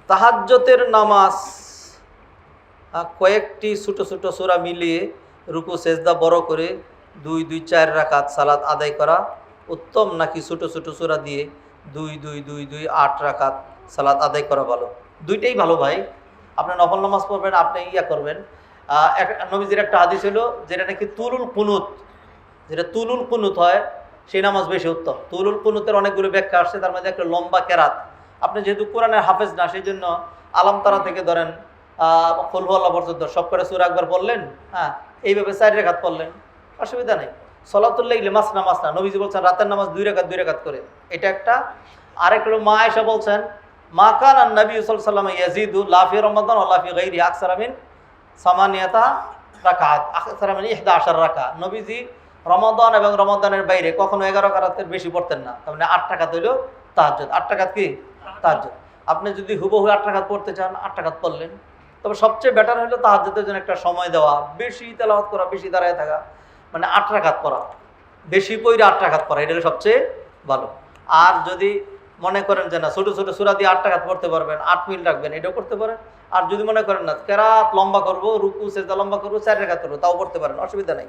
তাহাজ্জুদের নামাজ কয়েকটি ছোট ছোট সূরা মিলিয়ে রুকু সেজদা বড় করে 2-2-4 রাকাত সালাত আদায় করা উত্তম, নাকি ছোট ছোট সূরা দিয়ে 2-2-2-2-8 রাকাত সালাত আদায় করা ভালো? দুইটাই ভালো ভাই। আপনি নফল নামাজ পড়বেন, আপনি করবেন। নবীজির একটা হাদিস হলো, যেটা নাকি তুলুল কুনুত, যেটা তুলুল কুনুত হয় সেই নামাজ বেশি উত্তম। তুলুল কুনুতের অনেকগুলো ব্যাখ্যা আসছে, তার মধ্যে একটা লম্বা কেরাত। আপনি যেহেতু কোরআনের হাফেজ না, সেই জন্য আলাম তারা থেকে ধরেন কুল হুয়াল্লাহ পর্যন্ত সব করে সূরা একবার পড়লেন, এইভাবে 4 রাকাত পড়লেন, অসুবিধা নেই। সলাতুল লাইলি মাসনা মাসনা, নবীজি বলছেন রাতের নামাজ 2 রাকাত 2 রাকাত করে, এটা একটা। আরেক হলো মা আয়েশা বলছেন, মা কানা নবী সাল্লাল্লাহু আলাইহি ওয়াসাল্লাম ইয়াজিদু লা ফি রমাদান ওয়া লা ফি গায়রি আকসারা মিন সামানিয়াতা রাকাত, আকসারা মিন 11 রাকাত। নবীজি রমাদান এবং রমাদানের বাইরে কখনো 11 রাকাতের বেশি পড়তেন না। তার মানে 8 রাকাত হইল তাহাজ্জুদ। 8 রাকাত কি তাহাজ্জুদ। আপনি যদি হুবহু 8 রাকাত পড়তে চান, 8 রাকাত পড়লেন। তবে সবচেয়ে বেটার হলো তাহাজ্জুদের জন্য একটা সময় দেওয়া, বেশি তেলাওয়াত করা, বেশি দাঁড়ায় থাকা, মানে 8 রাকাত পড়া, বেশি পড়ে 8 রাকাত পড়া, এটা হলো সবচেয়ে ভালো। আর যদি মনে করেন যে না, ছোটো ছোটো সূরা দিয়ে 8 রাকাত পড়তে পারবেন, 8 মিনিট রাখবেন, এটাও করতে পারেন। আর যদি মনে করেন না, কেরাত লম্বা করবো, রুকু সেজদা লম্বা করবো, 4 রাকাত করবো, তাও পড়তে পারেন, অসুবিধা নেই।